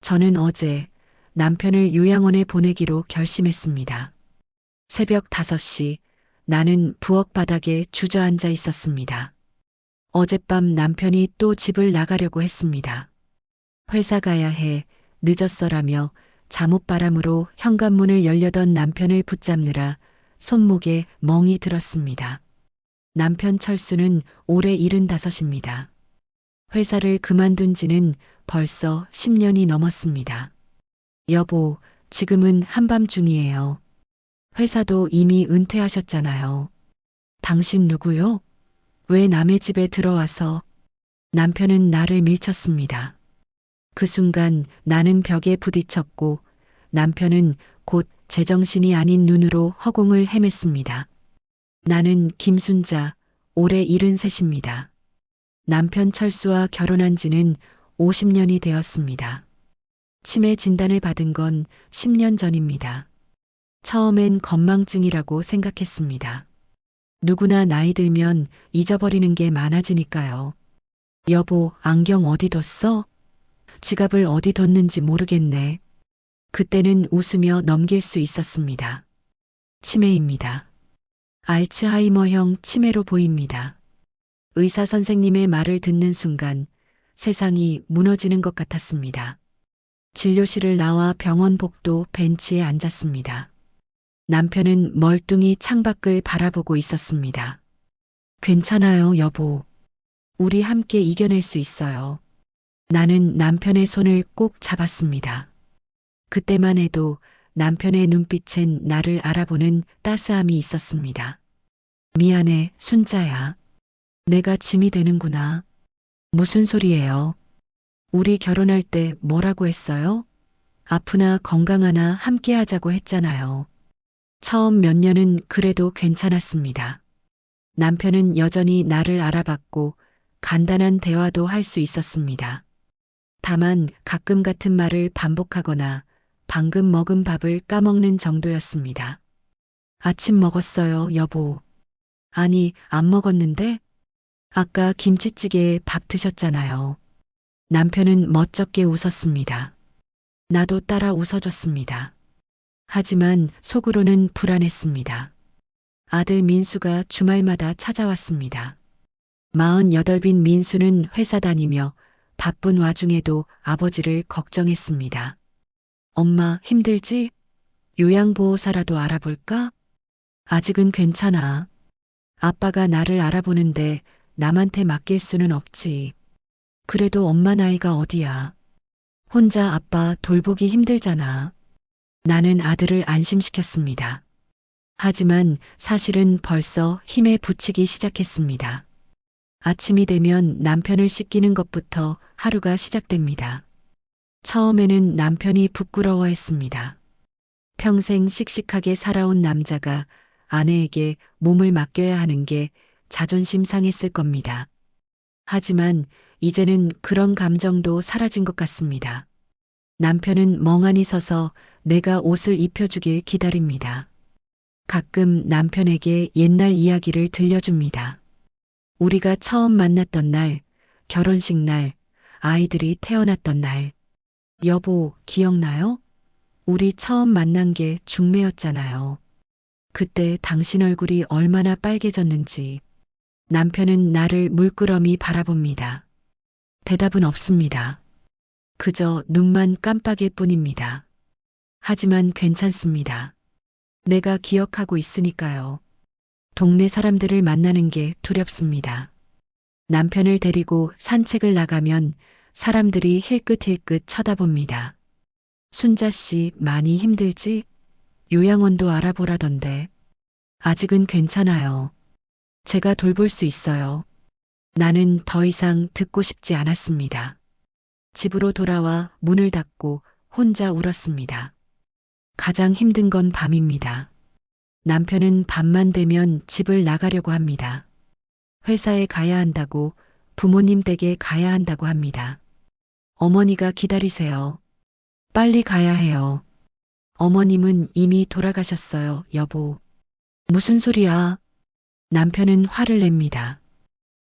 저는 어제 남편을 요양원에 보내기로 결심했습니다. 새벽 5시 나는 부엌 바닥에 주저앉아 있었습니다. 어젯밤 남편이 또 집을 나가려고 했습니다. 회사 가야 해, 늦었어라며 잠옷바람으로 현관문을 열려던 남편을 붙잡느라 손목에 멍이 들었습니다. 남편 철수는 올해 75입니다. 회사를 그만둔 지는 벌써 10년이 넘었습니다. 여보, 지금은 한밤중이에요. 회사도 이미 은퇴하셨잖아요. 당신 누구요? 왜 남의 집에 들어와서? 남편은 나를 밀쳤습니다. 그 순간 나는 벽에 부딪혔고 남편은 곧 제정신이 아닌 눈으로 허공을 헤맸습니다. 나는 김순자, 올해 73입니다. 남편 철수와 결혼한 지는 50년이 되었습니다. 치매 진단을 받은 건 10년 전입니다. 처음엔 건망증이라고 생각했습니다. 누구나 나이 들면 잊어버리는 게 많아지니까요. 여보, 안경 어디 뒀어? 지갑을 어디 뒀는지 모르겠네. 그때는 웃으며 넘길 수 있었습니다. 치매입니다. 알츠하이머형 치매로 보입니다. 의사 선생님의 말을 듣는 순간 세상이 무너지는 것 같았습니다. 진료실을 나와 병원 복도 벤치에 앉았습니다. 남편은 멀뚱히 창밖을 바라보고 있었습니다. 괜찮아요, 여보. 우리 함께 이겨낼 수 있어요. 나는 남편의 손을 꼭 잡았습니다. 그때만 해도 남편의 눈빛엔 나를 알아보는 따스함이 있었습니다. 미안해, 순자야. 내가 짐이 되는구나. 무슨 소리예요? 우리 결혼할 때 뭐라고 했어요? 아프나 건강하나 함께 하자고 했잖아요. 처음 몇 년은 그래도 괜찮았습니다. 남편은 여전히 나를 알아봤고 간단한 대화도 할 수 있었습니다. 다만 가끔 같은 말을 반복하거나 방금 먹은 밥을 까먹는 정도였습니다. 아침 먹었어요, 여보. 아니, 안 먹었는데? 아까 김치찌개에 밥 드셨잖아요. 남편은 멋쩍게 웃었습니다. 나도 따라 웃어줬습니다. 하지만 속으로는 불안했습니다. 아들 민수가 주말마다 찾아왔습니다. 48인 민수는 회사 다니며 바쁜 와중에도 아버지를 걱정했습니다. 엄마 힘들지? 요양보호사라도 알아볼까? 아직은 괜찮아. 아빠가 나를 알아보는데 남한테 맡길 수는 없지. 그래도 엄마 나이가 어디야. 혼자 아빠 돌보기 힘들잖아. 나는 아들을 안심시켰습니다. 하지만 사실은 벌써 힘에 부치기 시작했습니다. 아침이 되면 남편을 씻기는 것부터 하루가 시작됩니다. 처음에는 남편이 부끄러워했습니다. 평생 씩씩하게 살아온 남자가 아내에게 몸을 맡겨야 하는 게 자존심 상했을 겁니다. 하지만 이제는 그런 감정도 사라진 것 같습니다. 남편은 멍하니 서서 내가 옷을 입혀주길 기다립니다. 가끔 남편에게 옛날 이야기를 들려줍니다. 우리가 처음 만났던 날, 결혼식 날, 아이들이 태어났던 날. 여보, 기억나요? 우리 처음 만난 게 중매였잖아요. 그때 당신 얼굴이 얼마나 빨개졌는지. 남편은 나를 물끄러미 바라봅니다. 대답은 없습니다. 그저 눈만 깜빡일 뿐입니다. 하지만 괜찮습니다. 내가 기억하고 있으니까요. 동네 사람들을 만나는 게 두렵습니다. 남편을 데리고 산책을 나가면 사람들이 힐끗힐끗 쳐다봅니다. 순자 씨 많이 힘들지? 요양원도 알아보라던데. 아직은 괜찮아요. 제가 돌볼 수 있어요. 나는 더 이상 듣고 싶지 않았습니다. 집으로 돌아와 문을 닫고 혼자 울었습니다. 가장 힘든 건 밤입니다. 남편은 밤만 되면 집을 나가려고 합니다. 회사에 가야 한다고, 부모님 댁에 가야 한다고 합니다. 어머니가 기다리세요. 빨리 가야 해요. 어머님은 이미 돌아가셨어요, 여보. 무슨 소리야? 남편은 화를 냅니다.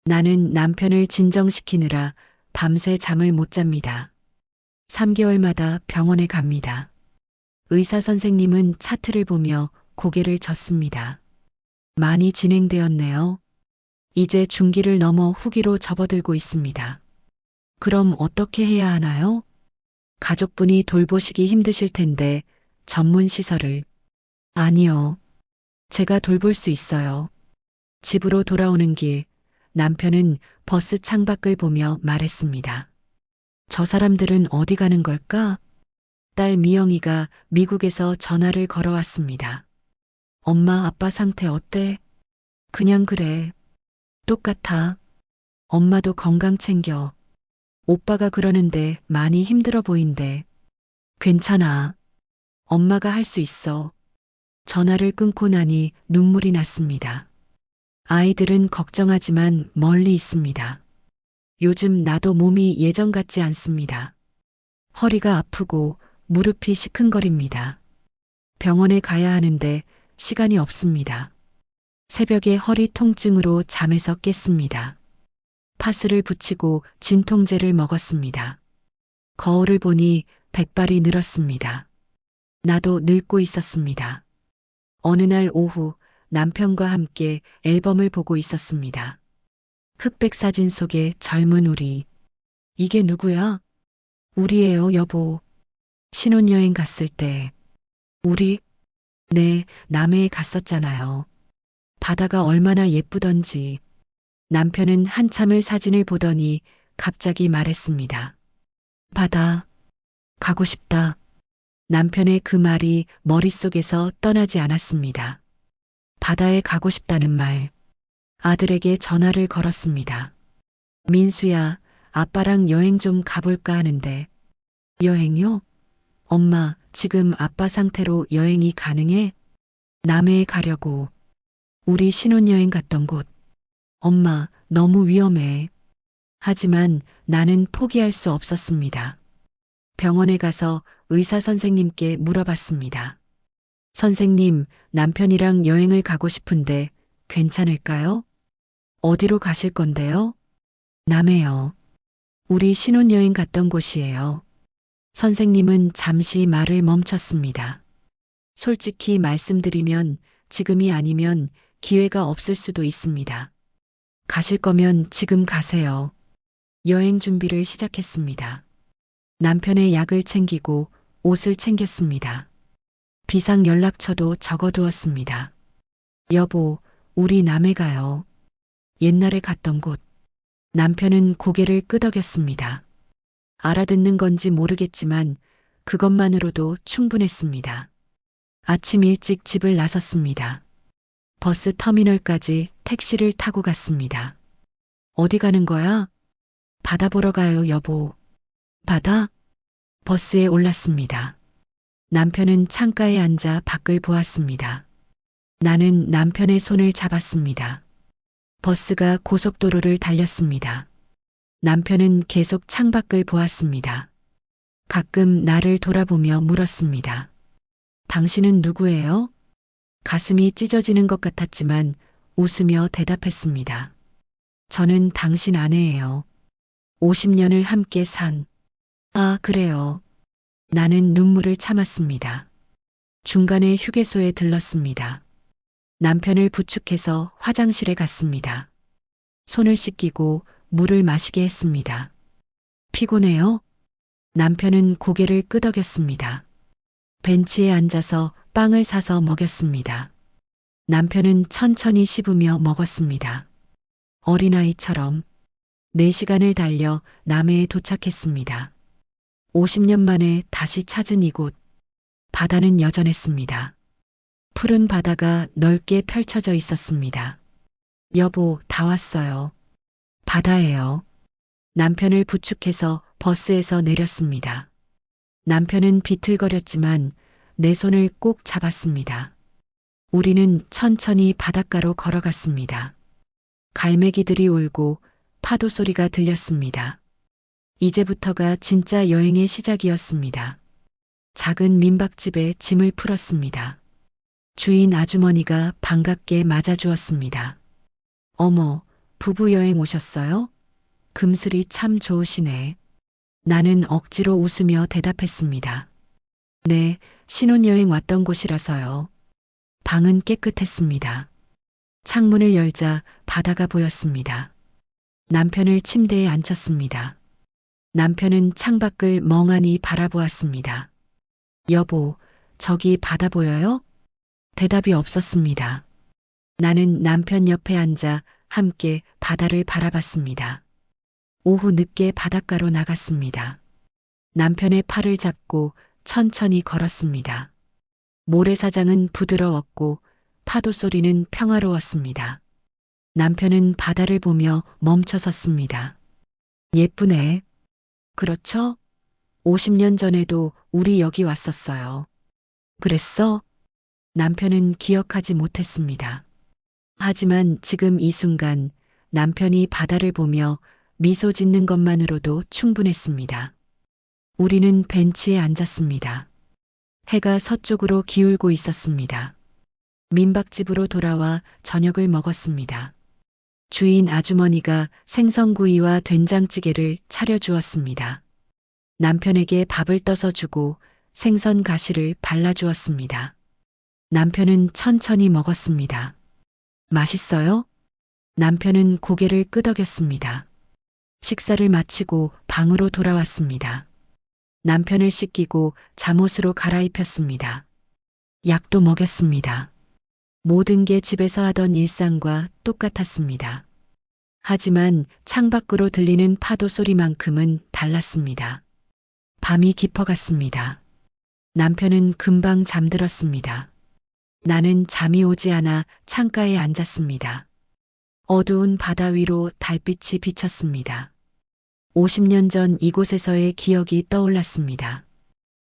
나는 남편을 진정시키느라 밤새 잠을 못 잡니다. 3개월마다 병원에 갑니다. 의사 선생님은 차트를 보며 고개를 젓습니다. 많이 진행되었네요. 이제 중기를 넘어 후기로 접어들고 있습니다. 그럼 어떻게 해야 하나요? 가족분이 돌보시기 힘드실 텐데 전문 시설을. 아니요. 제가 돌볼 수 있어요. 집으로 돌아오는 길, 남편은 버스 창밖을 보며 말했습니다. 저 사람들은 어디 가는 걸까? 딸 미영이가 미국에서 전화를 걸어왔습니다. 엄마, 아빠 상태 어때? 그냥 그래. 똑같아. 엄마도 건강 챙겨. 오빠가 그러는데 많이 힘들어 보인대. 괜찮아. 엄마가 할 수 있어. 전화를 끊고 나니 눈물이 났습니다. 아이들은 걱정하지만 멀리 있습니다. 요즘 나도 몸이 예전 같지 않습니다. 허리가 아프고 무릎이 시큰거립니다. 병원에 가야 하는데 시간이 없습니다. 새벽에 허리 통증으로 잠에서 깼습니다. 파스를 붙이고 진통제를 먹었습니다. 거울을 보니 백발이 늘었습니다. 나도 늙고 있었습니다. 어느 날 오후 남편과 함께 앨범을 보고 있었습니다. 흑백 사진 속에 젊은 우리. 이게 누구야? 우리예요, 여보. 신혼여행 갔을 때. 우리? 네, 남해에 갔었잖아요. 바다가 얼마나 예쁘던지. 남편은 한참을 사진을 보더니 갑자기 말했습니다. 바다. 가고 싶다. 남편의 그 말이 머릿속에서 떠나지 않았습니다. 바다에 가고 싶다는 말. 아들에게 전화를 걸었습니다. 민수야, 아빠랑 여행 좀 가볼까 하는데. 여행요? 엄마, 지금 아빠 상태로 여행이 가능해? 남해에 가려고. 우리 신혼여행 갔던 곳. 엄마, 너무 위험해. 하지만 나는 포기할 수 없었습니다. 병원에 가서 의사 선생님께 물어봤습니다. 선생님, 남편이랑 여행을 가고 싶은데 괜찮을까요? 어디로 가실 건데요? 남해요. 우리 신혼여행 갔던 곳이에요. 선생님은 잠시 말을 멈췄습니다. 솔직히 말씀드리면 지금이 아니면 기회가 없을 수도 있습니다. 가실 거면 지금 가세요. 여행 준비를 시작했습니다. 남편의 약을 챙기고 옷을 챙겼습니다. 비상 연락처도 적어두었습니다. 여보, 우리 남해 가요. 옛날에 갔던 곳. 남편은 고개를 끄덕였습니다. 알아듣는 건지 모르겠지만 그것만으로도 충분했습니다. 아침 일찍 집을 나섰습니다. 버스 터미널까지 택시를 타고 갔습니다. 어디 가는 거야? 바다 보러 가요, 여보. 바다? 버스에 올랐습니다. 남편은 창가에 앉아 밖을 보았습니다. 나는 남편의 손을 잡았습니다. 버스가 고속도로를 달렸습니다. 남편은 계속 창밖을 보았습니다. 가끔 나를 돌아보며 물었습니다. 당신은 누구예요? 가슴이 찢어지는 것 같았지만 웃으며 대답했습니다. 저는 당신 아내예요. 50년을 함께 산. 아, 그래요. 나는 눈물을 참았습니다. 중간에 휴게소에 들렀습니다. 남편을 부축해서 화장실에 갔습니다. 손을 씻기고 물을 마시게 했습니다. 피곤해요? 남편은 고개를 끄덕였습니다. 벤치에 앉아서 빵을 사서 먹였습니다. 남편은 천천히 씹으며 먹었습니다. 어린아이처럼 4시간을 달려 남해에 도착했습니다. 50년 만에 다시 찾은 이곳. 바다는 여전했습니다. 푸른 바다가 넓게 펼쳐져 있었습니다. 여보, 다 왔어요. 바다예요. 남편을 부축해서 버스에서 내렸습니다. 남편은 비틀거렸지만 내 손을 꼭 잡았습니다. 우리는 천천히 바닷가로 걸어갔습니다. 갈매기들이 울고 파도 소리가 들렸습니다. 이제부터가 진짜 여행의 시작이었습니다. 작은 민박집에 짐을 풀었습니다. 주인 아주머니가 반갑게 맞아주었습니다. 어머, 부부 여행 오셨어요? 금슬이 참 좋으시네. 나는 억지로 웃으며 대답했습니다. 네, 신혼여행 왔던 곳이라서요. 방은 깨끗했습니다. 창문을 열자 바다가 보였습니다. 남편을 침대에 앉혔습니다. 남편은 창밖을 멍하니 바라보았습니다. 여보, 저기 바다 보여요? 대답이 없었습니다. 나는 남편 옆에 앉아 함께 바다를 바라봤습니다. 오후 늦게 바닷가로 나갔습니다. 남편의 팔을 잡고 천천히 걸었습니다. 모래사장은 부드러웠고 파도 소리는 평화로웠습니다. 남편은 바다를 보며 멈춰 섰습니다. 예쁘네. 그렇죠? 50년 전에도 우리 여기 왔었어요. 그랬어? 남편은 기억하지 못했습니다. 하지만 지금 이 순간 남편이 바다를 보며 미소 짓는 것만으로도 충분했습니다. 우리는 벤치에 앉았습니다. 해가 서쪽으로 기울고 있었습니다. 민박집으로 돌아와 저녁을 먹었습니다. 주인 아주머니가 생선구이와 된장찌개를 차려주었습니다. 남편에게 밥을 떠서 주고 생선 가시를 발라주었습니다. 남편은 천천히 먹었습니다. 맛있어요? 남편은 고개를 끄덕였습니다. 식사를 마치고 방으로 돌아왔습니다. 남편을 씻기고 잠옷으로 갈아입혔습니다. 약도 먹였습니다. 모든 게 집에서 하던 일상과 똑같았습니다. 하지만 창밖으로 들리는 파도 소리만큼은 달랐습니다. 밤이 깊어갔습니다. 남편은 금방 잠들었습니다. 나는 잠이 오지 않아 창가에 앉았습니다. 어두운 바다 위로 달빛이 비쳤습니다. 50년 전 이곳에서의 기억이 떠올랐습니다.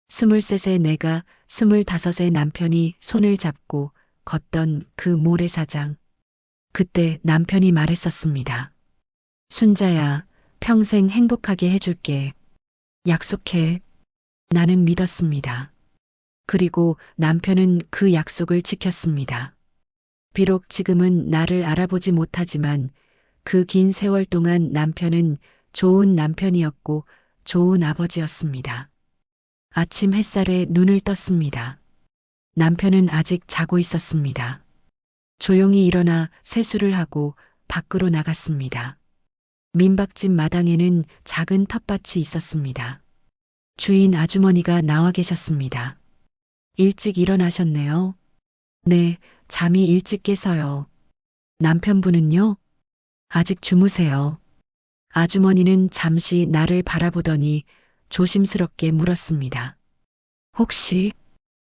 23세 내가 25세 남편이 손을 잡고 걷던 그 모래사장. 그때 남편이 말했었습니다. 순자야, 평생 행복하게 해줄게. 약속해. 나는 믿었습니다. 그리고 남편은 그 약속을 지켰습니다. 비록 지금은 나를 알아보지 못하지만 그 긴 세월 동안 남편은 좋은 남편이었고 좋은 아버지였습니다. 아침 햇살에 눈을 떴습니다. 남편은 아직 자고 있었습니다. 조용히 일어나 세수를 하고 밖으로 나갔습니다. 민박집 마당에는 작은 텃밭이 있었습니다. 주인 아주머니가 나와 계셨습니다. 일찍 일어나셨네요. 네, 잠이 일찍 깨서요. 남편분은요? 아직 주무세요. 아주머니는 잠시 나를 바라보더니 조심스럽게 물었습니다. 혹시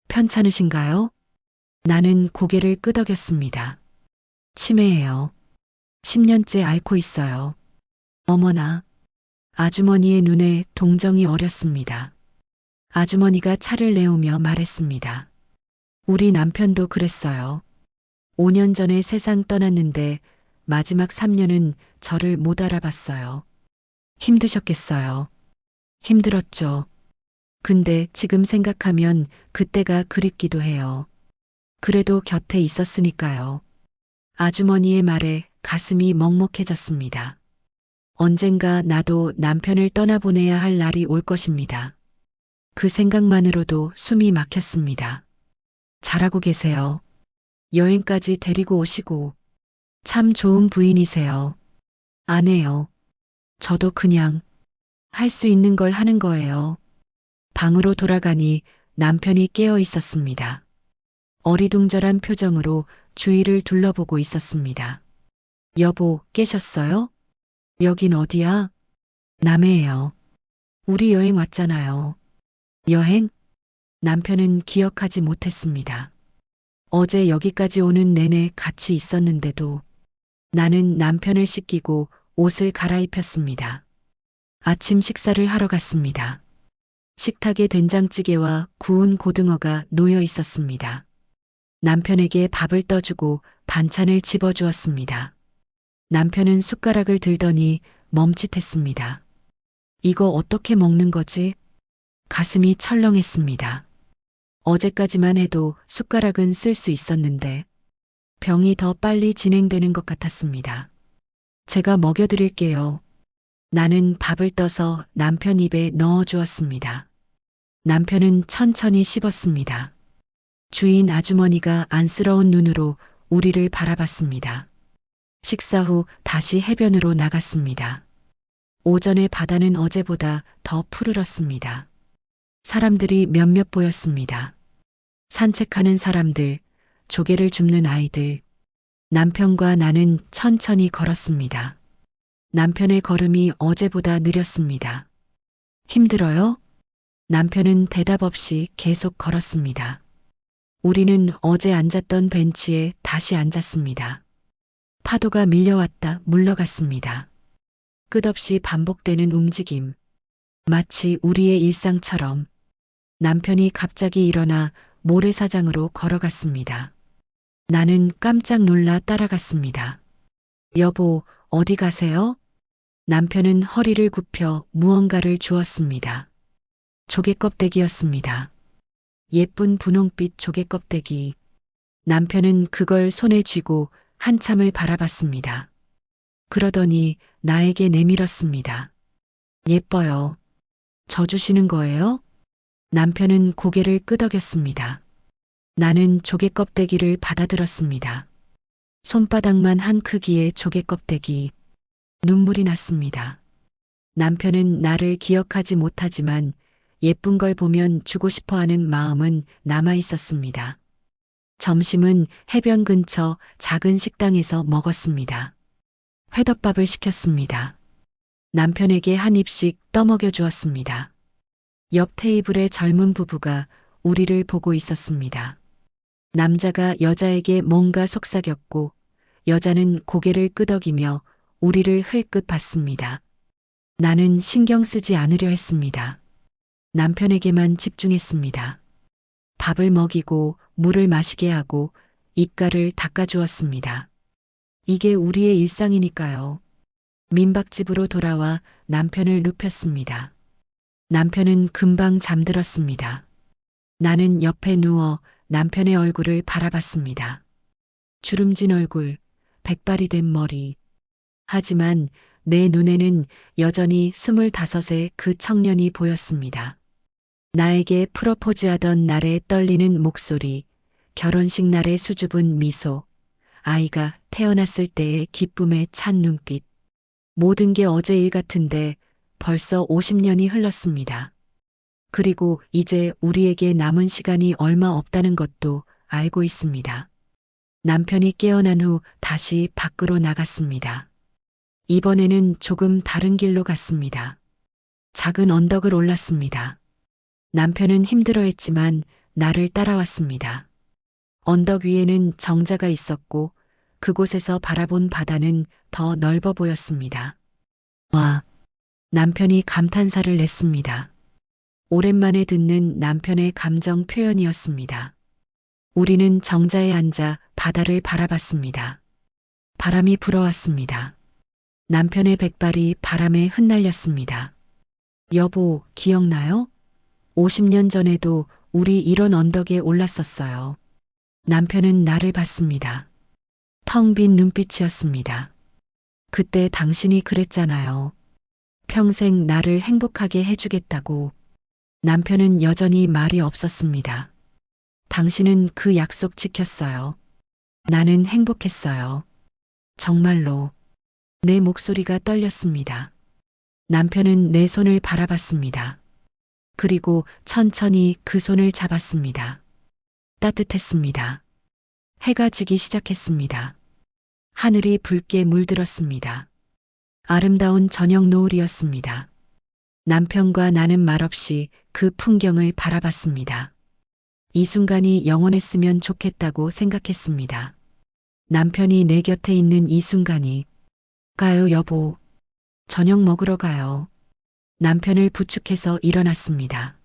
편찮으신가요? 나는 고개를 끄덕였습니다. 치매예요. 10년째 앓고 있어요. 어머나. 아주머니의 눈에 동정이 어렸습니다. 아주머니가 차를 내오며 말했습니다. 우리 남편도 그랬어요. 5년 전에 세상 떠났는데 마지막 3년은 저를 못 알아봤어요. 힘드셨겠어요. 힘들었죠. 근데 지금 생각하면 그때가 그립기도 해요. 그래도 곁에 있었으니까요. 아주머니의 말에 가슴이 먹먹해졌습니다. 언젠가 나도 남편을 떠나보내야 할 날이 올 것입니다. 그 생각만으로도 숨이 막혔습니다. 잘하고 계세요. 여행까지 데리고 오시고. 참 좋은 부인이세요. 아내요. 저도 그냥 할 수 있는 걸 하는 거예요. 방으로 돌아가니 남편이 깨어 있었습니다. 어리둥절한 표정으로 주위를 둘러보고 있었습니다. 여보, 깨셨어요? 여긴 어디야? 남해예요. 우리 여행 왔잖아요. 여행? 남편은 기억하지 못했습니다. 어제 여기까지 오는 내내 같이 있었는데도 나는 남편을 씻기고 옷을 갈아입혔습니다. 아침 식사를 하러 갔습니다. 식탁에 된장찌개와 구운 고등어가 놓여 있었습니다. 남편에게 밥을 떠주고 반찬을 집어주었습니다. 남편은 숟가락을 들더니 멈칫했습니다. 이거 어떻게 먹는 거지? 가슴이 철렁했습니다. 어제까지만 해도 숟가락은 쓸 수 있었는데 병이 더 빨리 진행되는 것 같았습니다. 제가 먹여드릴게요. 나는 밥을 떠서 남편 입에 넣어 주었습니다. 남편은 천천히 씹었습니다. 주인 아주머니가 안쓰러운 눈으로 우리를 바라봤습니다. 식사 후 다시 해변으로 나갔습니다. 오전의 바다는 어제보다 더 푸르렀습니다. 사람들이 몇몇 보였습니다. 산책하는 사람들, 조개를 줍는 아이들. 남편과 나는 천천히 걸었습니다. 남편의 걸음이 어제보다 느렸습니다. 힘들어요? 남편은 대답 없이 계속 걸었습니다. 우리는 어제 앉았던 벤치에 다시 앉았습니다. 파도가 밀려왔다 물러갔습니다. 끝없이 반복되는 움직임. 마치 우리의 일상처럼. 남편이 갑자기 일어나 모래사장으로 걸어갔습니다. 나는 깜짝 놀라 따라갔습니다. 여보, 어디 가세요? 남편은 허리를 굽혀 무언가를 주었습니다. 조개 껍데기였습니다. 예쁜 분홍빛 조개 껍데기. 남편은 그걸 손에 쥐고 한참을 바라봤습니다. 그러더니 나에게 내밀었습니다. 예뻐요. 저 주시는 거예요? 남편은 고개를 끄덕였습니다. 나는 조개 껍데기를 받아들었습니다. 손바닥만 한 크기의 조개 껍데기. 눈물이 났습니다. 남편은 나를 기억하지 못하지만 예쁜 걸 보면 주고 싶어 하는 마음은 남아 있었습니다. 점심은 해변 근처 작은 식당에서 먹었습니다. 회덮밥을 시켰습니다. 남편에게 한 입씩 떠먹여 주었습니다. 옆 테이블의 젊은 부부가 우리를 보고 있었습니다. 남자가 여자에게 뭔가 속삭였고 여자는 고개를 끄덕이며 우리를 흘끗 봤습니다. 나는 신경 쓰지 않으려 했습니다. 남편에게만 집중했습니다. 밥을 먹이고 물을 마시게 하고 입가를 닦아주었습니다. 이게 우리의 일상이니까요. 민박집으로 돌아와 남편을 눕혔습니다. 남편은 금방 잠들었습니다. 나는 옆에 누워 남편의 얼굴을 바라봤습니다. 주름진 얼굴, 백발이 된 머리. 하지만 내 눈에는 여전히 25의 그 청년이 보였습니다. 나에게 프로포즈하던 날의 떨리는 목소리, 결혼식 날의 수줍은 미소, 아이가 태어났을 때의 기쁨에 찬 눈빛. 모든 게 어제 일 같은데 벌써 50년이 흘렀습니다. 그리고 이제 우리에게 남은 시간이 얼마 없다는 것도 알고 있습니다. 남편이 깨어난 후 다시 밖으로 나갔습니다. 이번에는 조금 다른 길로 갔습니다. 작은 언덕을 올랐습니다. 남편은 힘들어했지만 나를 따라왔습니다. 언덕 위에는 정자가 있었고 그곳에서 바라본 바다는 더 넓어 보였습니다. 와, 남편이 감탄사를 냈습니다. 오랜만에 듣는 남편의 감정 표현이었습니다. 우리는 정자에 앉아 바다를 바라봤습니다. 바람이 불어왔습니다. 남편의 백발이 바람에 흩날렸습니다. 여보, 기억나요? 50년 전에도 우리 이런 언덕에 올랐었어요. 남편은 나를 봤습니다. 텅 빈 눈빛이었습니다. 그때 당신이 그랬잖아요. 평생 나를 행복하게 해주겠다고. 남편은 여전히 말이 없었습니다. 당신은 그 약속 지켰어요. 나는 행복했어요. 정말로. 내 목소리가 떨렸습니다. 남편은 내 손을 바라봤습니다. 그리고 천천히 그 손을 잡았습니다. 따뜻했습니다. 해가 지기 시작했습니다. 하늘이 붉게 물들었습니다. 아름다운 저녁 노을이었습니다. 남편과 나는 말없이 그 풍경을 바라봤습니다. 이 순간이 영원했으면 좋겠다고 생각했습니다. 남편이 내 곁에 있는 이 순간이. 가요, 여보. 저녁 먹으러 가요. 남편을 부축해서 일어났습니다.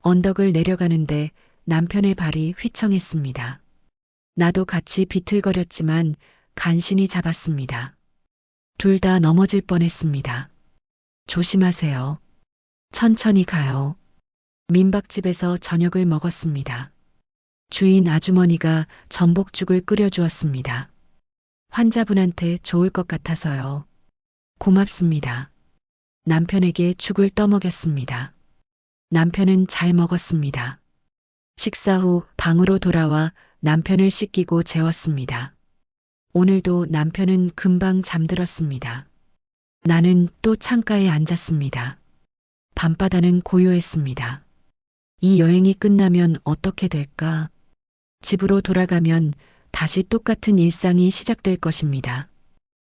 언덕을 내려가는데 남편의 발이 휘청했습니다. 나도 같이 비틀거렸지만 간신히 잡았습니다. 둘 다 넘어질 뻔했습니다. 조심하세요. 천천히 가요. 민박집에서 저녁을 먹었습니다. 주인 아주머니가 전복죽을 끓여주었습니다. 환자분한테 좋을 것 같아서요. 고맙습니다. 남편에게 죽을 떠먹였습니다. 남편은 잘 먹었습니다. 식사 후 방으로 돌아와 남편을 씻기고 재웠습니다. 오늘도 남편은 금방 잠들었습니다. 나는 또 창가에 앉았습니다. 밤바다는 고요했습니다. 이 여행이 끝나면 어떻게 될까? 집으로 돌아가면 다시 똑같은 일상이 시작될 것입니다.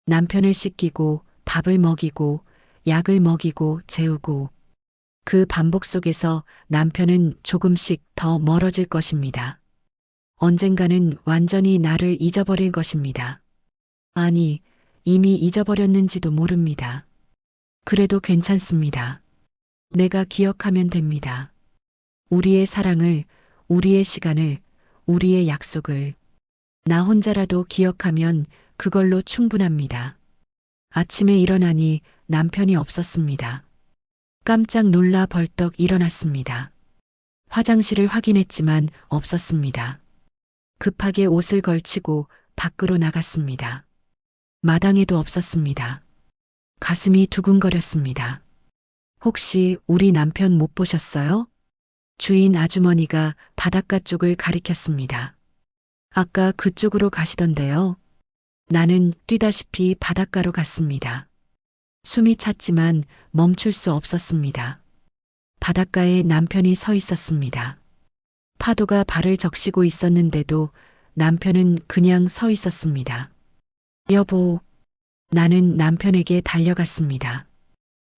남편을 씻기고 밥을 먹이고 약을 먹이고 재우고 그 반복 속에서 남편은 조금씩 더 멀어질 것입니다. 언젠가는 완전히 나를 잊어버릴 것입니다. 아니, 이미 잊어버렸는지도 모릅니다. 그래도 괜찮습니다. 내가 기억하면 됩니다. 우리의 사랑을, 우리의 시간을, 우리의 약속을. 나 혼자라도 기억하면 그걸로 충분합니다. 아침에 일어나니 남편이 없었습니다. 깜짝 놀라 벌떡 일어났습니다. 화장실을 확인했지만 없었습니다. 급하게 옷을 걸치고 밖으로 나갔습니다. 마당에도 없었습니다. 가슴이 두근거렸습니다. 혹시 우리 남편 못 보셨어요? 주인 아주머니가 바닷가 쪽을 가리켰습니다. 아까 그쪽으로 가시던데요. 나는 뛰다시피 바닷가로 갔습니다. 숨이 찼지만 멈출 수 없었습니다. 바닷가에 남편이 서 있었습니다. 파도가 발을 적시고 있었는데도 남편은 그냥 서 있었습니다. 여보, 나는 남편에게 달려갔습니다.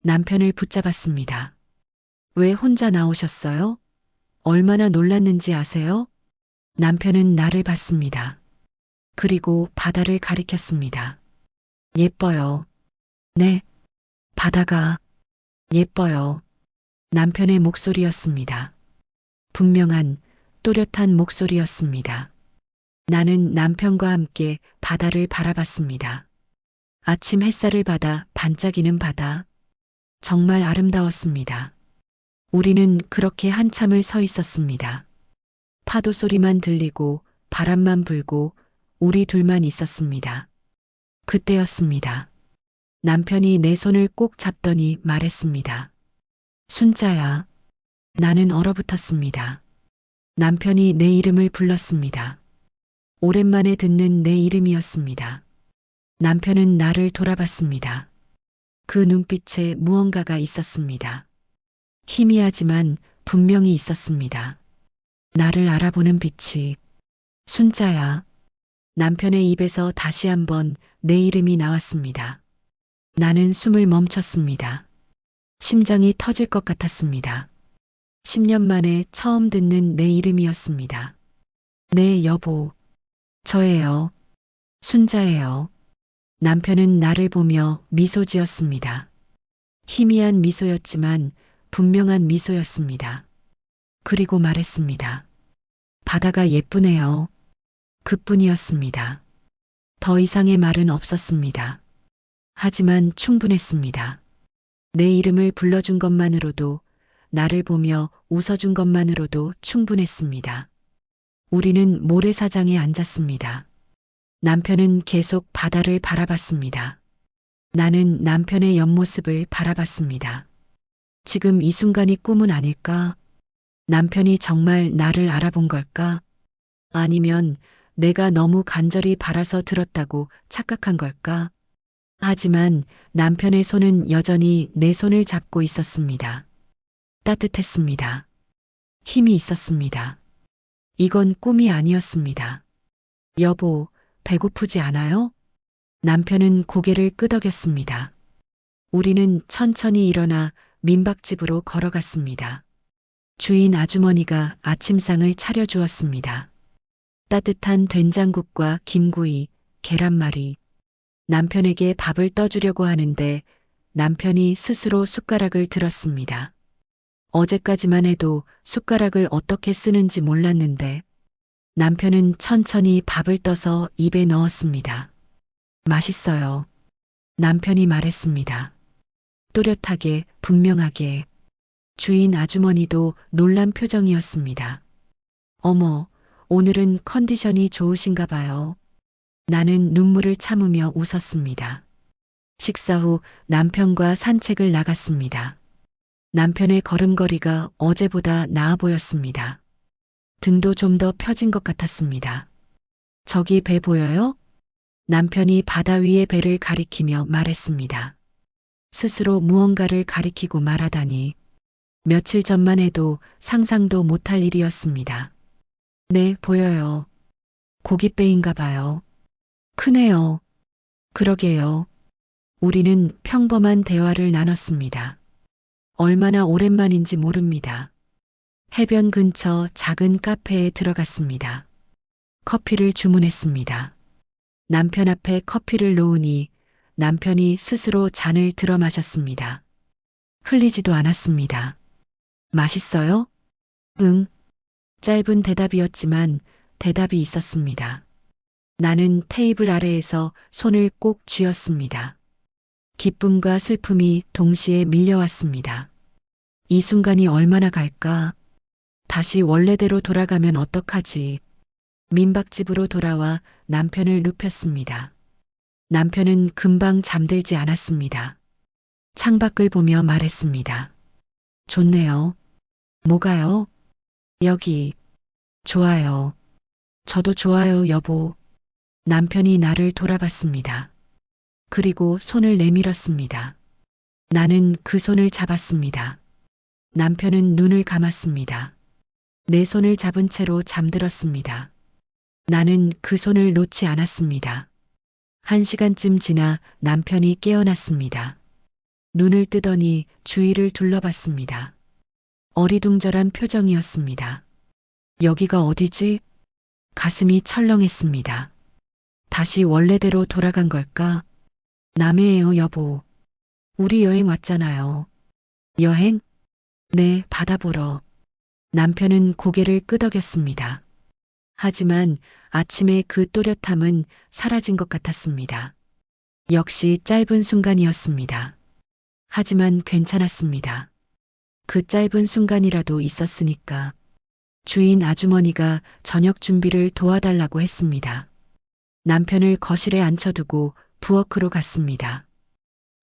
남편을 붙잡았습니다. 왜 혼자 나오셨어요? 얼마나 놀랐는지 아세요? 남편은 나를 봤습니다. 그리고 바다를 가리켰습니다. 예뻐요. 네, 바다가 예뻐요. 남편의 목소리였습니다. 분명한 또렷한 목소리였습니다. 나는 남편과 함께 바다를 바라봤습니다. 아침 햇살을 받아 반짝이는 바다. 정말 아름다웠습니다. 우리는 그렇게 한참을 서 있었습니다. 파도 소리만 들리고 바람만 불고 우리 둘만 있었습니다. 그때였습니다. 남편이 내 손을 꼭 잡더니 말했습니다. 순자야. 나는 얼어붙었습니다. 남편이 내 이름을 불렀습니다. 오랜만에 듣는 내 이름이었습니다. 남편은 나를 돌아봤습니다. 그 눈빛에 무언가가 있었습니다. 희미하지만 분명히 있었습니다. 나를 알아보는 빛이. 순자야. 남편의 입에서 다시 한번 내 이름이 나왔습니다. 나는 숨을 멈췄습니다. 심장이 터질 것 같았습니다. 10년 만에 처음 듣는 내 이름이었습니다. 네, 여보. 저예요. 순자예요. 남편은 나를 보며 미소 지었습니다. 희미한 미소였지만 분명한 미소였습니다. 그리고 말했습니다. 바다가 예쁘네요. 그뿐이었습니다. 더 이상의 말은 없었습니다. 하지만 충분했습니다. 내 이름을 불러준 것만으로도, 나를 보며 웃어준 것만으로도 충분했습니다. 우리는 모래사장에 앉았습니다. 남편은 계속 바다를 바라봤습니다. 나는 남편의 옆모습을 바라봤습니다. 지금 이 순간이 꿈은 아닐까? 남편이 정말 나를 알아본 걸까? 아니면 내가 너무 간절히 바라서 들었다고 착각한 걸까? 하지만 남편의 손은 여전히 내 손을 잡고 있었습니다. 따뜻했습니다. 힘이 있었습니다. 이건 꿈이 아니었습니다. 여보, 배고프지 않아요? 남편은 고개를 끄덕였습니다. 우리는 천천히 일어나 민박집으로 걸어갔습니다. 주인 아주머니가 아침상을 차려주었습니다. 따뜻한 된장국과 김구이, 계란말이. 남편에게 밥을 떠주려고 하는데 남편이 스스로 숟가락을 들었습니다. 어제까지만 해도 숟가락을 어떻게 쓰는지 몰랐는데 남편은 천천히 밥을 떠서 입에 넣었습니다. 맛있어요. 남편이 말했습니다. 또렷하게, 분명하게. 주인 아주머니도 놀란 표정이었습니다. 어머, 오늘은 컨디션이 좋으신가 봐요. 나는 눈물을 참으며 웃었습니다. 식사 후 남편과 산책을 나갔습니다. 남편의 걸음걸이가 어제보다 나아 보였습니다. 등도 좀 더 펴진 것 같았습니다. 저기 배 보여요? 남편이 바다 위의 배를 가리키며 말했습니다. 스스로 무언가를 가리키고 말하다니 며칠 전만 해도 상상도 못할 일이었습니다. 네, 보여요. 고깃배인가 봐요. 크네요. 그러게요. 우리는 평범한 대화를 나눴습니다. 얼마나 오랜만인지 모릅니다. 해변 근처 작은 카페에 들어갔습니다. 커피를 주문했습니다. 남편 앞에 커피를 놓으니 남편이 스스로 잔을 들어 마셨습니다. 흘리지도 않았습니다. 맛있어요? 응. 짧은 대답이었지만 대답이 있었습니다. 나는 테이블 아래에서 손을 꼭 쥐었습니다. 기쁨과 슬픔이 동시에 밀려왔습니다. 이 순간이 얼마나 갈까? 다시 원래대로 돌아가면 어떡하지? 민박집으로 돌아와 남편을 눕혔습니다. 남편은 금방 잠들지 않았습니다. 창밖을 보며 말했습니다. 좋네요. 뭐가요? 여기. 좋아요. 저도 좋아요, 여보. 남편이 나를 돌아봤습니다. 그리고 손을 내밀었습니다. 나는 그 손을 잡았습니다. 남편은 눈을 감았습니다. 내 손을 잡은 채로 잠들었습니다. 나는 그 손을 놓지 않았습니다. 1시간쯤 지나 남편이 깨어났습니다. 눈을 뜨더니 주위를 둘러봤습니다. 어리둥절한 표정이었습니다. 여기가 어디지? 가슴이 철렁했습니다. 다시 원래대로 돌아간 걸까? 남해예요, 여보. 우리 여행 왔잖아요. 여행? 네, 바다 보러. 남편은 고개를 끄덕였습니다. 하지만 아침에 그 또렷함은 사라진 것 같았습니다. 역시 짧은 순간이었습니다. 하지만 괜찮았습니다. 그 짧은 순간이라도 있었으니까. 주인 아주머니가 저녁 준비를 도와달라고 했습니다. 남편을 거실에 앉혀두고 부엌으로 갔습니다.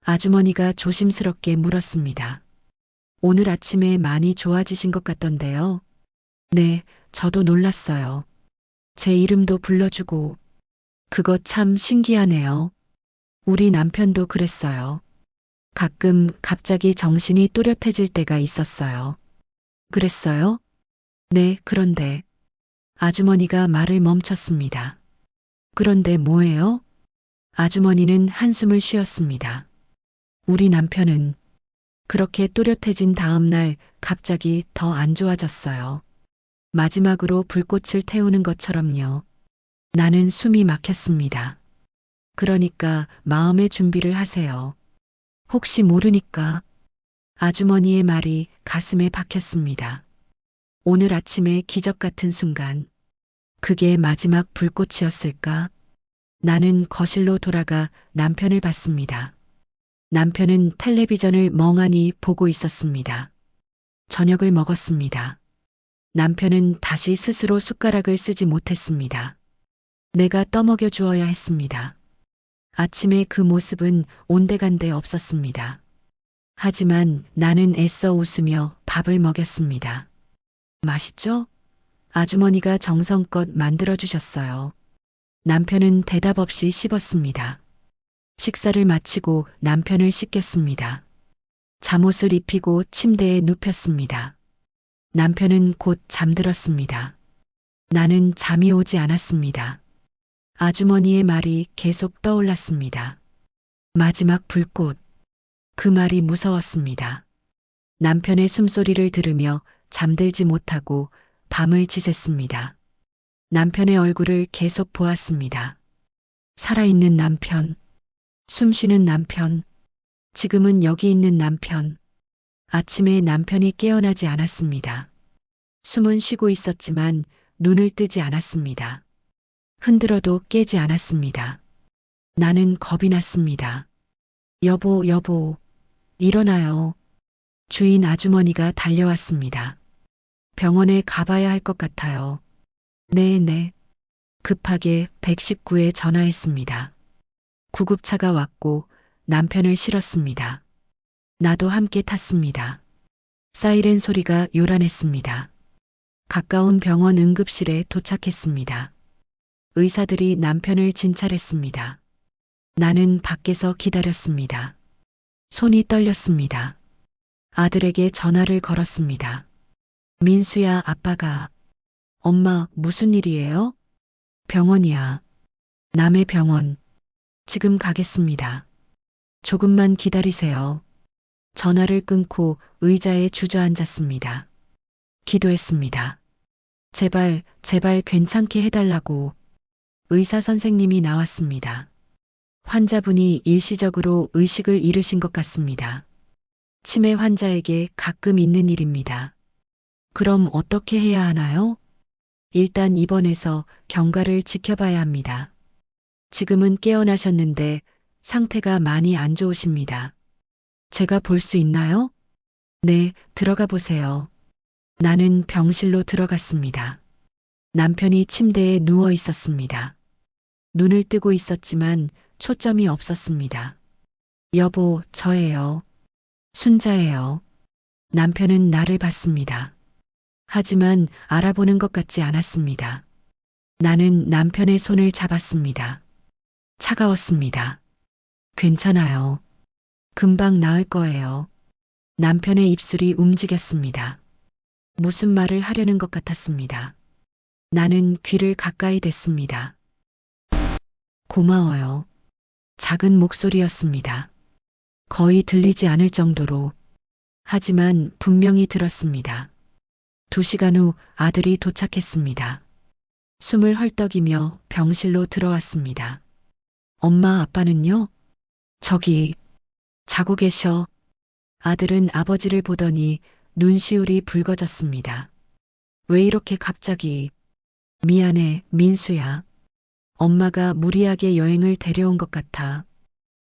아주머니가 조심스럽게 물었습니다. 오늘 아침에 많이 좋아지신 것 같던데요. 네, 저도 놀랐어요. 제 이름도 불러주고. 그거 참 신기하네요. 우리 남편도 그랬어요. 가끔 갑자기 정신이 또렷해질 때가 있었어요. 그랬어요? 네, 그런데. 아주머니가 말을 멈췄습니다. 그런데 뭐예요? 아주머니는 한숨을 쉬었습니다. 우리 남편은 그렇게 또렷해진 다음 날 갑자기 더 안 좋아졌어요. 마지막으로 불꽃을 태우는 것처럼요. 나는 숨이 막혔습니다. 그러니까 마음의 준비를 하세요. 혹시 모르니까. 아주머니의 말이 가슴에 박혔습니다. 오늘 아침의 기적 같은 순간. 그게 마지막 불꽃이었을까? 나는 거실로 돌아가 남편을 봤습니다. 남편은 텔레비전을 멍하니 보고 있었습니다. 저녁을 먹었습니다. 남편은 다시 스스로 숟가락을 쓰지 못했습니다. 내가 떠먹여 주어야 했습니다. 아침에 그 모습은 온데간데 없었습니다. 하지만 나는 애써 웃으며 밥을 먹였습니다. 맛있죠? 아주머니가 정성껏 만들어주셨어요. 남편은 대답 없이 씹었습니다. 식사를 마치고 남편을 씻겼습니다. 잠옷을 입히고 침대에 눕혔습니다. 남편은 곧 잠들었습니다. 나는 잠이 오지 않았습니다. 아주머니의 말이 계속 떠올랐습니다. 마지막 불꽃. 그 말이 무서웠습니다. 남편의 숨소리를 들으며 잠들지 못하고 밤을 지샜습니다. 남편의 얼굴을 계속 보았습니다. 살아있는 남편, 숨쉬는 남편, 지금은 여기 있는 남편. 아침에 남편이 깨어나지 않았습니다. 숨은 쉬고 있었지만 눈을 뜨지 않았습니다. 흔들어도 깨지 않았습니다. 나는 겁이 났습니다. 여보, 여보, 일어나요. 주인 아주머니가 달려왔습니다. 병원에 가봐야 할 것 같아요. 네. 급하게 119에 전화했습니다. 구급차가 왔고 남편을 실었습니다. 나도 함께 탔습니다. 사이렌 소리가 요란했습니다. 가까운 병원 응급실에 도착했습니다. 의사들이 남편을 진찰했습니다. 나는 밖에서 기다렸습니다. 손이 떨렸습니다. 아들에게 전화를 걸었습니다. 민수야, 아빠가. 엄마, 무슨 일이에요? 병원이야. 남의 병원. 지금 가겠습니다. 조금만 기다리세요. 전화를 끊고 의자에 주저앉았습니다. 기도했습니다. 제발, 제발 괜찮게 해달라고. 의사 선생님이 나왔습니다. 환자분이 일시적으로 의식을 잃으신 것 같습니다. 치매 환자에게 가끔 있는 일입니다. 그럼 어떻게 해야 하나요? 일단 입원해서 경과를 지켜봐야 합니다. 지금은 깨어나셨는데 상태가 많이 안 좋으십니다. 제가 볼 수 있나요? 네, 들어가 보세요. 나는 병실로 들어갔습니다. 남편이 침대에 누워 있었습니다. 눈을 뜨고 있었지만 초점이 없었습니다. 여보, 저예요. 순자예요. 남편은 나를 봤습니다. 하지만 알아보는 것 같지 않았습니다. 나는 남편의 손을 잡았습니다. 차가웠습니다. 괜찮아요. 금방 나을 거예요. 남편의 입술이 움직였습니다. 무슨 말을 하려는 것 같았습니다. 나는 귀를 가까이 댔습니다. 고마워요. 작은 목소리였습니다. 거의 들리지 않을 정도로. 하지만 분명히 들었습니다. 2시간 후 아들이 도착했습니다. 숨을 헐떡이며 병실로 들어왔습니다. 엄마, 아빠는요? 저기, 자고 계셔. 아들은 아버지를 보더니 눈시울이 붉어졌습니다. 왜 이렇게 갑자기? 미안해, 민수야. 엄마가 무리하게 여행을 데려온 것 같아.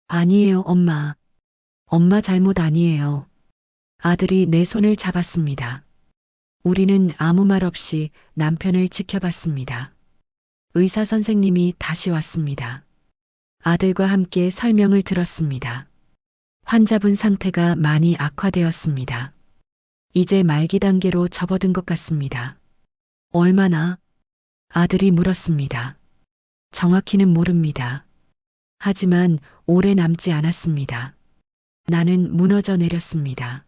아니에요, 엄마. 엄마 잘못 아니에요. 아들이 내 손을 잡았습니다. 우리는 아무 말 없이 남편을 지켜봤습니다. 의사 선생님이 다시 왔습니다. 아들과 함께 설명을 들었습니다. 환자분 상태가 많이 악화되었습니다. 이제 말기 단계로 접어든 것 같습니다. 얼마나? 아들이 물었습니다. 정확히는 모릅니다. 하지만 오래 남지 않았습니다. 나는 무너져 내렸습니다.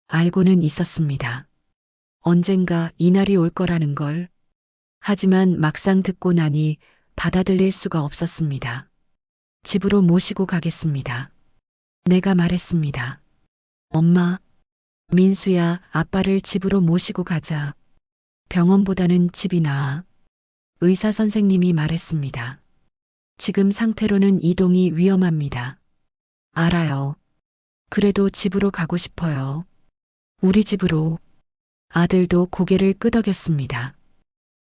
알고는 있었습니다. 언젠가 이날이 올 거라는 걸. 하지만 막상 듣고 나니 받아들일 수가 없었습니다. 집으로 모시고 가겠습니다. 내가 말했습니다. 엄마, 민수야, 아빠를 집으로 모시고 가자. 병원보다는 집이 나아. 의사 선생님이 말했습니다. 지금 상태로는 이동이 위험합니다. 알아요. 그래도 집으로 가고 싶어요. 우리 집으로. 아들도 고개를 끄덕였습니다.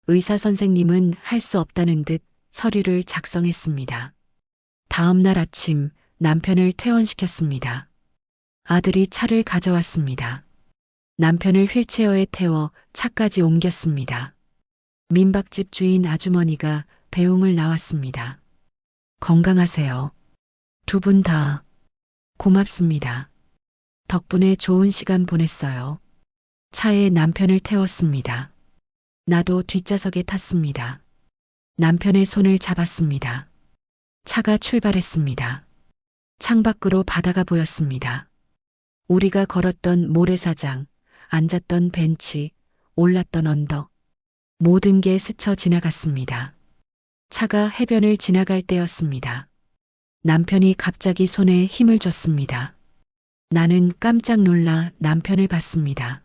의사 선생님은 할 수 없다는 듯 서류를 작성했습니다. 다음 날 아침 남편을 퇴원시켰습니다. 아들이 차를 가져왔습니다. 남편을 휠체어에 태워 차까지 옮겼습니다. 민박집 주인 아주머니가 배웅을 나왔습니다. 건강하세요. 2분 다. 고맙습니다. 덕분에 좋은 시간 보냈어요. 차에 남편을 태웠습니다. 나도 뒷좌석에 탔습니다. 남편의 손을 잡았습니다. 차가 출발했습니다. 창밖으로 바다가 보였습니다. 우리가 걸었던 모래사장, 앉았던 벤치, 올랐던 언덕, 모든 게 스쳐 지나갔습니다. 차가 해변을 지나갈 때였습니다. 남편이 갑자기 손에 힘을 줬습니다. 나는 깜짝 놀라 남편을 봤습니다.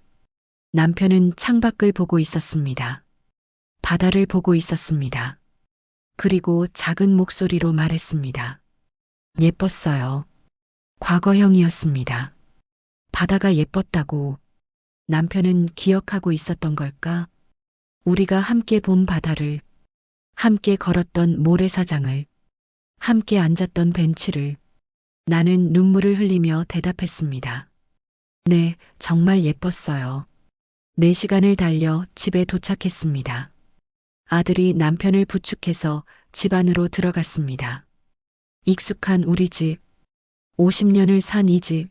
남편은 창밖을 보고 있었습니다. 바다를 보고 있었습니다. 그리고 작은 목소리로 말했습니다. 예뻤어요. 과거형이었습니다. 바다가 예뻤다고. 남편은 기억하고 있었던 걸까? 우리가 함께 본 바다를, 함께 걸었던 모래사장을, 함께 앉았던 벤치를. 나는 눈물을 흘리며 대답했습니다. 네, 정말 예뻤어요. 4시간을 달려 집에 도착했습니다. 아들이 남편을 부축해서 집 안으로 들어갔습니다. 익숙한 우리 집. 50년을 산 이 집.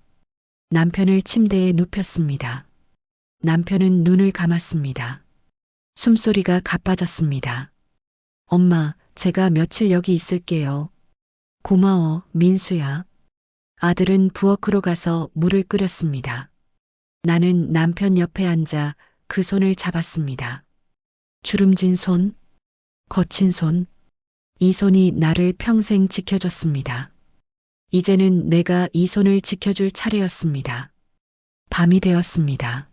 남편을 침대에 눕혔습니다. 남편은 눈을 감았습니다. 숨소리가 가빠졌습니다. 엄마, 제가 며칠 여기 있을게요. 고마워, 민수야. 아들은 부엌으로 가서 물을 끓였습니다. 나는 남편 옆에 앉아 그 손을 잡았습니다. 주름진 손, 거친 손, 이 손이 나를 평생 지켜줬습니다. 이제는 내가 이 손을 지켜줄 차례였습니다. 밤이 되었습니다.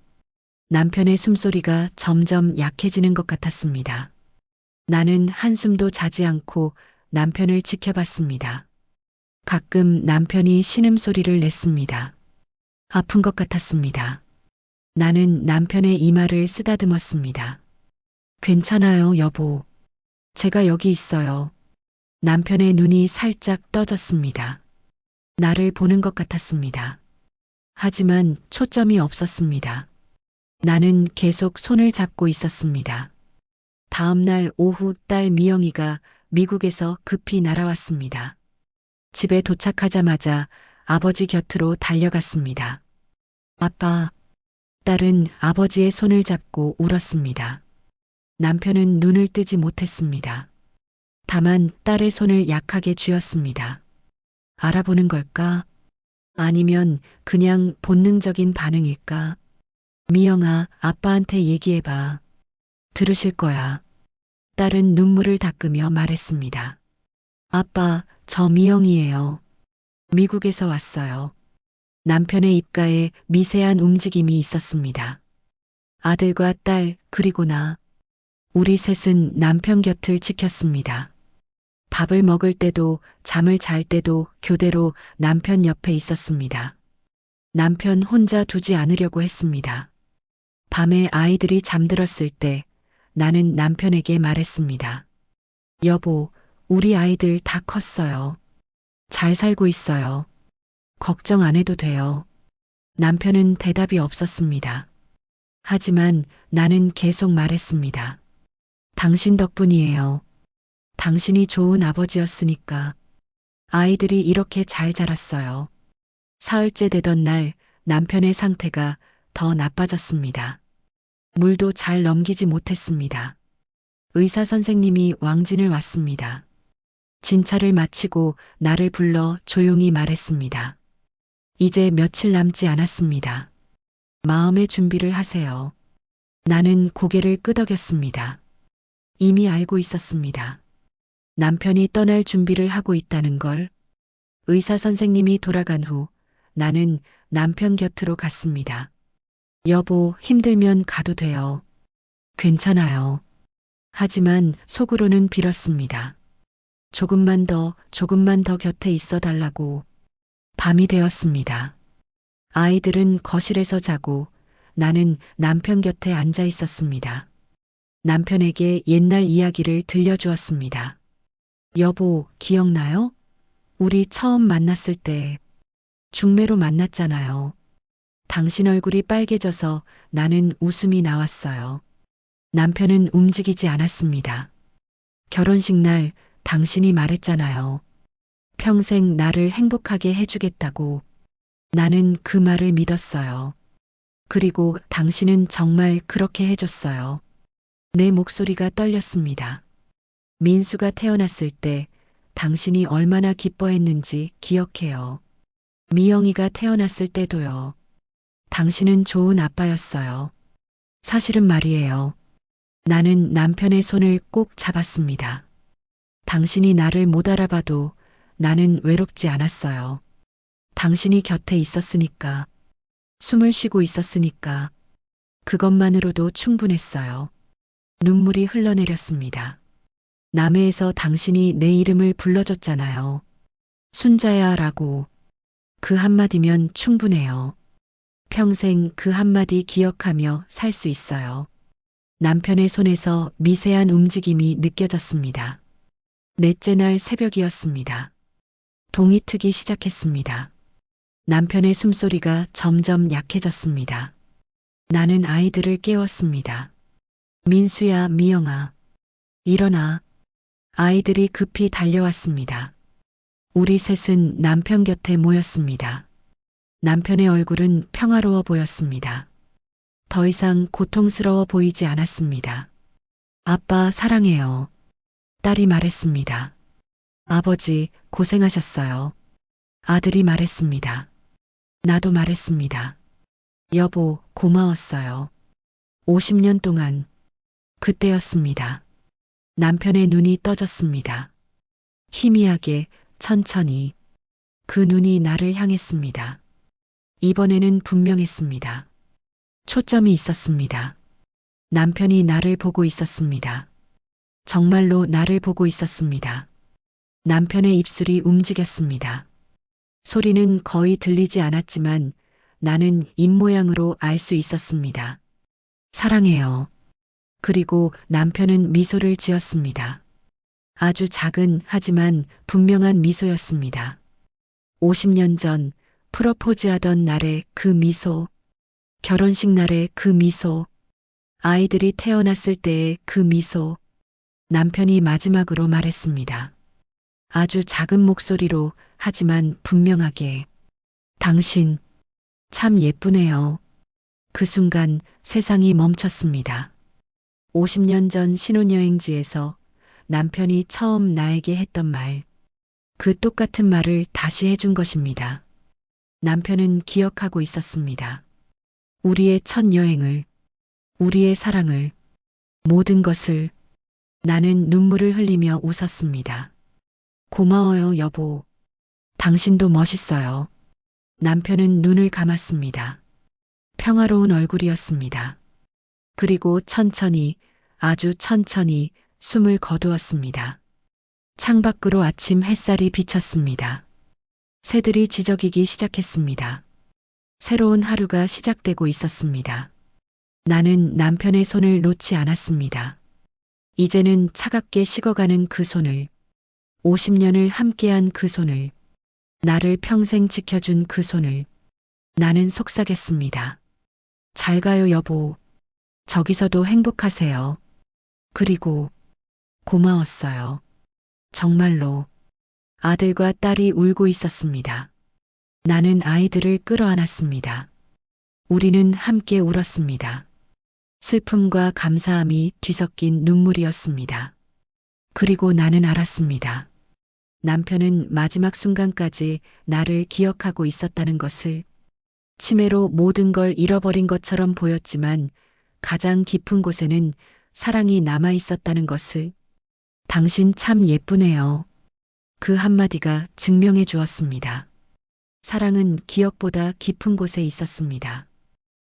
남편의 숨소리가 점점 약해지는 것 같았습니다. 나는 한숨도 자지 않고 남편을 지켜봤습니다. 가끔 남편이 신음소리를 냈습니다. 아픈 것 같았습니다. 나는 남편의 이마를 쓰다듬었습니다. 괜찮아요, 여보. 제가 여기 있어요. 남편의 눈이 살짝 떠졌습니다. 나를 보는 것 같았습니다. 하지만 초점이 없었습니다. 나는 계속 손을 잡고 있었습니다. 다음 날 오후 딸 미영이가 미국에서 급히 날아왔습니다. 집에 도착하자마자 아버지 곁으로 달려갔습니다. 아빠, 딸은 아버지의 손을 잡고 울었습니다. 남편은 눈을 뜨지 못했습니다. 다만 딸의 손을 약하게 쥐었습니다. 알아보는 걸까? 아니면 그냥 본능적인 반응일까? 미영아, 아빠한테 얘기해봐. 들으실 거야. 딸은 눈물을 닦으며 말했습니다. 아빠, 저 미영이에요. 미국에서 왔어요. 남편의 입가에 미세한 움직임이 있었습니다. 아들과 딸, 그리고 나. 우리 셋은 남편 곁을 지켰습니다. 밥을 먹을 때도 잠을 잘 때도 교대로 남편 옆에 있었습니다. 남편 혼자 두지 않으려고 했습니다. 밤에 아이들이 잠들었을 때 나는 남편에게 말했습니다. 여보, 우리 아이들 다 컸어요. 잘 살고 있어요. 걱정 안 해도 돼요. 남편은 대답이 없었습니다. 하지만 나는 계속 말했습니다. 당신 덕분이에요. 당신이 좋은 아버지였으니까. 아이들이 이렇게 잘 자랐어요. 사흘째 되던 날 남편의 상태가 더 나빠졌습니다. 물도 잘 넘기지 못했습니다. 의사 선생님이 왕진을 왔습니다. 진찰을 마치고 나를 불러 조용히 말했습니다. 이제 며칠 남지 않았습니다. 마음의 준비를 하세요. 나는 고개를 끄덕였습니다. 이미 알고 있었습니다. 남편이 떠날 준비를 하고 있다는 걸. 의사 선생님이 돌아간 후 나는 남편 곁으로 갔습니다. 여보, 힘들면 가도 돼요. 괜찮아요. 하지만 속으로는 빌었습니다. 조금만 더 곁에 있어 달라고. 밤이 되었습니다. 아이들은 거실에서 자고 나는 남편 곁에 앉아 있었습니다. 남편에게 옛날 이야기를 들려주었습니다. 여보, 기억나요? 우리 처음 만났을 때 중매로 만났잖아요. 당신 얼굴이 빨개져서 나는 웃음이 나왔어요. 남편은 움직이지 않았습니다. 결혼식 날 당신이 말했잖아요. 평생 나를 행복하게 해주겠다고. 나는 그 말을 믿었어요. 그리고 당신은 정말 그렇게 해줬어요. 내 목소리가 떨렸습니다. 민수가 태어났을 때 당신이 얼마나 기뻐했는지 기억해요. 미영이가 태어났을 때도요. 당신은 좋은 아빠였어요. 사실은 말이에요. 나는 남편의 손을 꼭 잡았습니다. 당신이 나를 못 알아봐도 나는 외롭지 않았어요. 당신이 곁에 있었으니까, 숨을 쉬고 있었으니까, 그것만으로도 충분했어요. 눈물이 흘러내렸습니다. 남해에서 당신이 내 이름을 불러줬잖아요. 순자야라고. 그 한마디면 충분해요. 평생 그 한마디 기억하며 살 수 있어요. 남편의 손에서 미세한 움직임이 느껴졌습니다. 넷째 날 새벽이었습니다. 동이 트기 시작했습니다. 남편의 숨소리가 점점 약해졌습니다. 나는 아이들을 깨웠습니다. 민수야, 미영아. 일어나. 아이들이 급히 달려왔습니다. 우리 셋은 남편 곁에 모였습니다. 남편의 얼굴은 평화로워 보였습니다. 더 이상 고통스러워 보이지 않았습니다. 아빠 사랑해요. 딸이 말했습니다. 아버지 고생하셨어요. 아들이 말했습니다. 나도 말했습니다. 여보 고마웠어요. 50년 동안 그때였습니다. 남편의 눈이 떠졌습니다. 희미하게 천천히 그 눈이 나를 향했습니다. 이번에는 분명했습니다. 초점이 있었습니다. 남편이 나를 보고 있었습니다. 정말로 나를 보고 있었습니다. 남편의 입술이 움직였습니다. 소리는 거의 들리지 않았지만 나는 입모양으로 알 수 있었습니다. 사랑해요. 그리고 남편은 미소를 지었습니다. 아주 작은 하지만 분명한 미소였습니다. 50년 전 프러포즈하던 날의 그 미소, 결혼식 날의 그 미소, 아이들이 태어났을 때의 그 미소, 남편이 마지막으로 말했습니다. 아주 작은 목소리로 하지만 분명하게. 당신 참 예쁘네요. 그 순간 세상이 멈췄습니다. 50년 전 신혼여행지에서 남편이 처음 나에게 했던 말, 그 똑같은 말을 다시 해준 것입니다. 남편은 기억하고 있었습니다. 우리의 첫 여행을, 우리의 사랑을, 모든 것을. 나는 눈물을 흘리며 웃었습니다. 고마워요, 여보. 당신도 멋있어요. 남편은 눈을 감았습니다. 평화로운 얼굴이었습니다. 그리고 천천히, 아주 천천히 숨을 거두었습니다. 창밖으로 아침 햇살이 비쳤습니다. 새들이 지저귀기 시작했습니다. 새로운 하루가 시작되고 있었습니다. 나는 남편의 손을 놓지 않았습니다. 이제는 차갑게 식어가는 그 손을, 50년을 함께한 그 손을, 나를 평생 지켜준 그 손을, 나는 속삭였습니다. 잘 가요, 여보. 저기서도 행복하세요. 그리고 고마웠어요. 정말로. 아들과 딸이 울고 있었습니다. 나는 아이들을 끌어안았습니다. 우리는 함께 울었습니다. 슬픔과 감사함이 뒤섞인 눈물이었습니다. 그리고 나는 알았습니다. 남편은 마지막 순간까지 나를 기억하고 있었다는 것을. 치매로 모든 걸 잃어버린 것처럼 보였지만 가장 깊은 곳에는 사랑이 남아 있었다는 것을. 당신 참 예쁘네요. 그 한마디가 증명해 주었습니다. 사랑은 기억보다 깊은 곳에 있었습니다.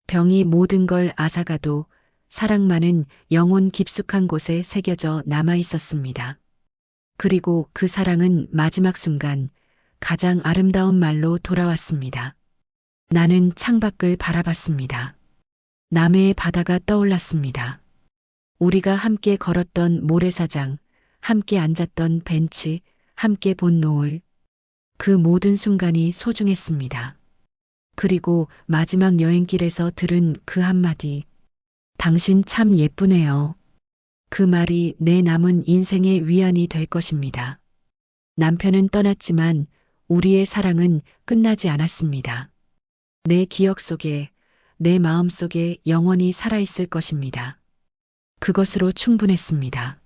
병이 모든 걸 앗아가도 사랑만은 영혼 깊숙한 곳에 새겨져 남아 있었습니다. 그리고 그 사랑은 마지막 순간 가장 아름다운 말로 돌아왔습니다. 나는 창밖을 바라봤습니다. 남해의 바다가 떠올랐습니다. 우리가 함께 걸었던 모래사장, 함께 앉았던 벤치, 함께 본 노을. 그 모든 순간이 소중했습니다. 그리고 마지막 여행길에서 들은 그 한마디. 당신 참 예쁘네요. 그 말이 내 남은 인생의 위안이 될 것입니다. 남편은 떠났지만 우리의 사랑은 끝나지 않았습니다. 내 기억 속에, 내 마음 속에 영원히 살아있을 것입니다. 그것으로 충분했습니다.